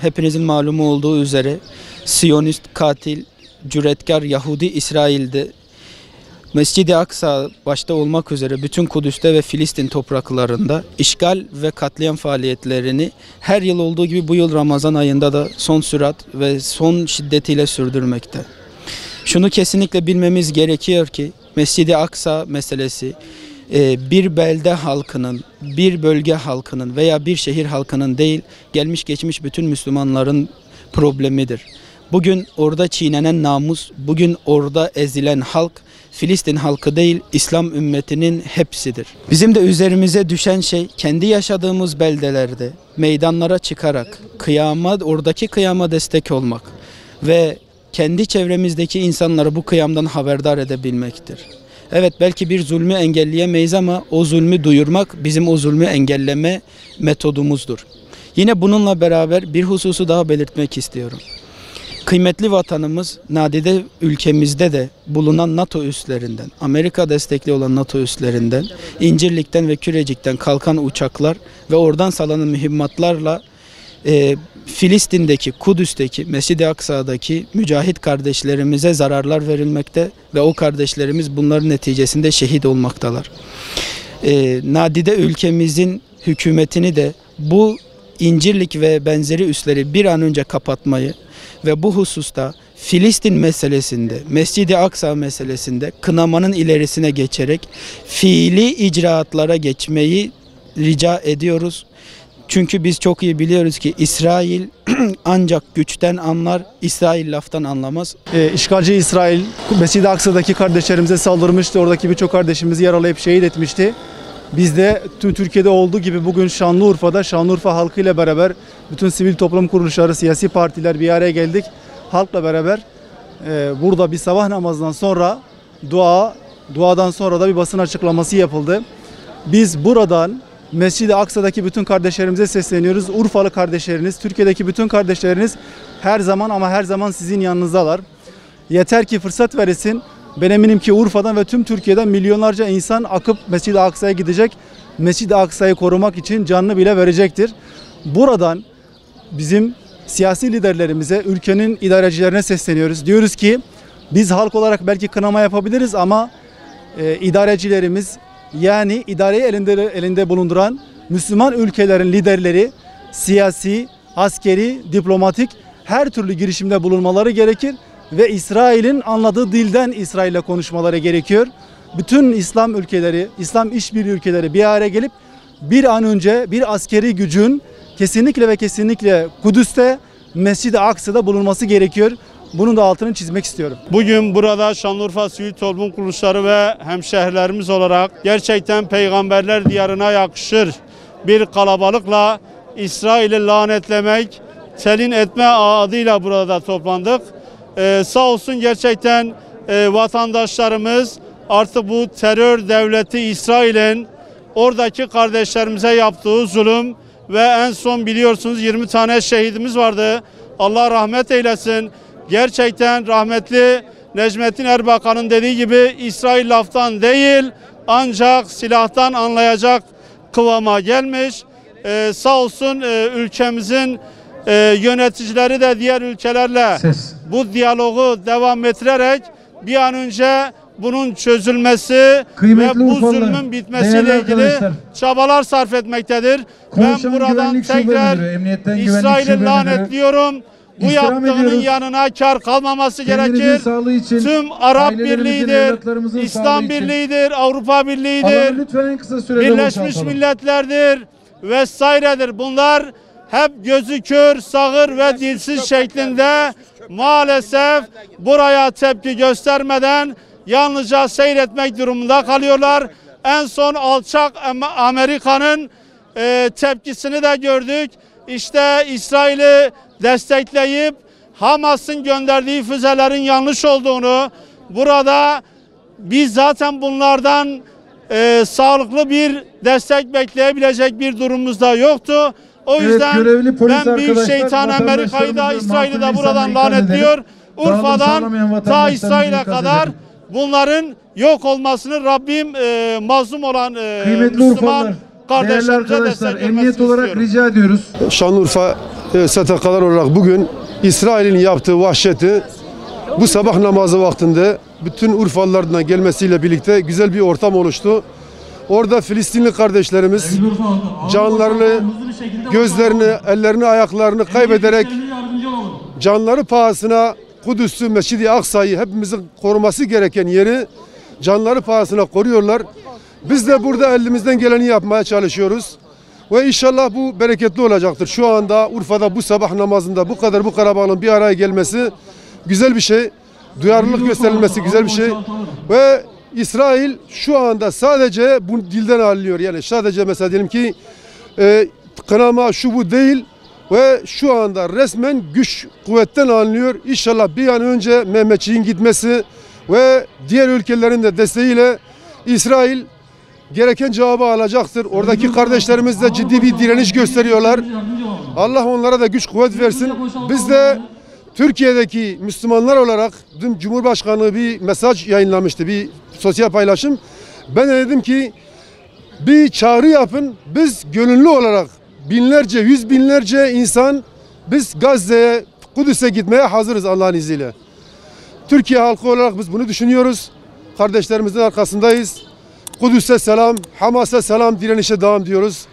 Hepinizin malumu olduğu üzere Siyonist, katil, cüretkar Yahudi İsrail'de Mescid-i Aksa başta olmak üzere bütün Kudüs'te ve Filistin topraklarında işgal ve katliam faaliyetlerini her yıl olduğu gibi bu yıl Ramazan ayında da son sürat ve son şiddetiyle sürdürmekte. Şunu kesinlikle bilmemiz gerekiyor ki Mescid-i Aksa meselesi bir belde halkının, bir bölge halkının veya bir şehir halkının değil, gelmiş geçmiş bütün Müslümanların problemidir. Bugün orada çiğnenen namus, bugün orada ezilen halk, Filistin halkı değil, İslam ümmetinin hepsidir. Bizim de üzerimize düşen şey, kendi yaşadığımız beldelerde meydanlara çıkarak oradaki kıyama destek olmak ve kendi çevremizdeki insanları bu kıyamdan haberdar edebilmektir. Evet, belki bir zulmü engelleyemeyiz ama o zulmü duyurmak bizim o zulmü engelleme metodumuzdur. Yine bununla beraber bir hususu daha belirtmek istiyorum. Kıymetli vatanımız, nadide ülkemizde de bulunan NATO üslerinden, Amerika destekli olan NATO üslerinden, İncirlik'ten ve Kürecik'ten kalkan uçaklar ve oradan sallanan mühimmatlarla Filistin'deki, Kudüs'teki, Mescid-i Aksa'daki mücahit kardeşlerimize zararlar verilmekte ve o kardeşlerimiz bunların neticesinde şehit olmaktalar. Nadide ülkemizin hükümetini de bu İncirlik ve benzeri üsleri bir an önce kapatmayı ve bu hususta Filistin meselesinde, Mescid-i Aksa meselesinde kınamanın ilerisine geçerek fiili icraatlara geçmeyi rica ediyoruz. Çünkü biz çok iyi biliyoruz ki İsrail ancak güçten anlar, İsrail laftan anlamaz. İşgalci İsrail Mescid-i Aksa'daki kardeşlerimize saldırmıştı. Oradaki birçok kardeşimizi yaralayıp şehit etmişti. Biz de tüm Türkiye'de olduğu gibi bugün Şanlıurfa'da Şanlıurfa halkıyla beraber bütün sivil toplum kuruluşları, siyasi partiler bir araya geldik. Halkla beraber burada bir sabah namazından sonra duadan sonra da bir basın açıklaması yapıldı. Biz buradan Mescid-i Aksa'daki bütün kardeşlerimize sesleniyoruz. Urfalı kardeşleriniz, Türkiye'deki bütün kardeşleriniz her zaman ama her zaman sizin yanınızdalar. Yeter ki fırsat verilsin. Ben eminim ki Urfa'dan ve tüm Türkiye'den milyonlarca insan akıp Mescid-i Aksa'ya gidecek. Mescid-i Aksa'yı korumak için canını bile verecektir. Buradan bizim siyasi liderlerimize, ülkenin idarecilerine sesleniyoruz. Diyoruz ki biz halk olarak belki kınama yapabiliriz ama idarecilerimiz, yani idareyi elinde bulunduran Müslüman ülkelerin liderleri siyasi, askeri, diplomatik her türlü girişimde bulunmaları gerekir ve İsrail'in anladığı dilden İsrail'le konuşmaları gerekiyor. Bütün İslam ülkeleri, İslam işbirliği ülkeleri bir araya gelip bir an önce bir askeri gücün kesinlikle ve kesinlikle Kudüs'te, Mescid-i Aksa'da bulunması gerekiyor. Bunun da altını çizmek istiyorum. Bugün burada Şanlıurfa Sivil Toplum Kuruluşları ve hemşehrilerimiz olarak gerçekten peygamberler diyarına yakışır bir kalabalıkla İsrail'i lanetlemek, telin etme adıyla burada toplandık. Sağ olsun gerçekten vatandaşlarımız artık bu terör devleti İsrail'in oradaki kardeşlerimize yaptığı zulüm ve en son biliyorsunuz 20 tane şehidimiz vardı. Allah rahmet eylesin. Gerçekten rahmetli Necmettin Erbakan'ın dediği gibi İsrail laftan değil ancak silahtan anlayacak kıvama gelmiş. Sağ olsun ülkemizin yöneticileri de diğer ülkelerle bu diyalogu devam ettirerek bir an önce bunun çözülmesi ve bu zulmün bitmesiyle ilgili çabalar sarf etmektedir. Ben buradan tekrar İsrail'i lanetliyorum. Bu yaptığının yanına kar kalmaması gerekir. Tüm Arap Birliği'dir, İslam Birliği'dir, Avrupa Birliği'dir, Birleşmiş Milletler'dir vesairedir. Bunlar hep gözü kör, sağır ve dilsiz şeklinde maalesef buraya tepki göstermeden yalnızca seyretmek durumunda kalıyorlar. En son alçak Amerika'nın tepkisini de gördük. İşte İsrail'i destekleyip Hamas'ın gönderdiği füzelerin yanlış olduğunu, burada biz zaten bunlardan sağlıklı bir destek bekleyebilecek bir durumumuz da yoktu. O yüzden ben büyük şeytan Amerika'yı da İsrail'i de buradan lanetliyor. Urfa'dan ta İsrail'e kadar bunların yok olmasını Rabbim mazlum olan Müslüman Değerli kardeşlerimize arkadaşlar, destek emniyet vermesini olarak istiyorum. rica ediyoruz. Şanlıurfa STK'lar olarak bugün İsrail'in yaptığı vahşeti bu sabah namazı vaktinde bütün Urfalılardan gelmesiyle birlikte güzel bir ortam oluştu. Orada Filistinli kardeşlerimiz canlarını, gözlerini, ellerini, ayaklarını kaybederek canları pahasına Kudüs'ü, Mescid-i Aksa'yı hepimizin koruması gereken yeri canları pahasına koruyorlar. Biz de burada elimizden geleni yapmaya çalışıyoruz. Ve inşallah bu bereketli olacaktır. Şu anda Urfa'da bu sabah namazında bu kadar bu kalabalığın bir araya gelmesi güzel bir şey. Duyarlılık gösterilmesi güzel bir şey. Ve İsrail şu anda sadece bu dilden alınıyor. Yani sadece mesela diyelim ki kınama şu bu değil ve şu anda resmen güç kuvvetten alınıyor. İnşallah bir an önce Mehmetçiğin gitmesi ve diğer ülkelerin de desteğiyle İsrail gereken cevabı alacaktır. Oradaki kardeşlerimiz de ciddi bir direniş gösteriyorlar. Allah onlara da güç kuvvet versin. Biz de Türkiye'deki Müslümanlar olarak dün Cumhurbaşkanı bir mesaj yayınlamıştı, bir sosyal paylaşım. Ben de dedim ki bir çağrı yapın. Biz gönüllü olarak binlerce, yüz binlerce insan biz Gazze'ye, Kudüs'e gitmeye hazırız Allah'ın izniyle. Türkiye halkı olarak biz bunu düşünüyoruz. Kardeşlerimizin arkasındayız. Kudüs'e selam, Hamas'a selam, direnişe devam diyoruz.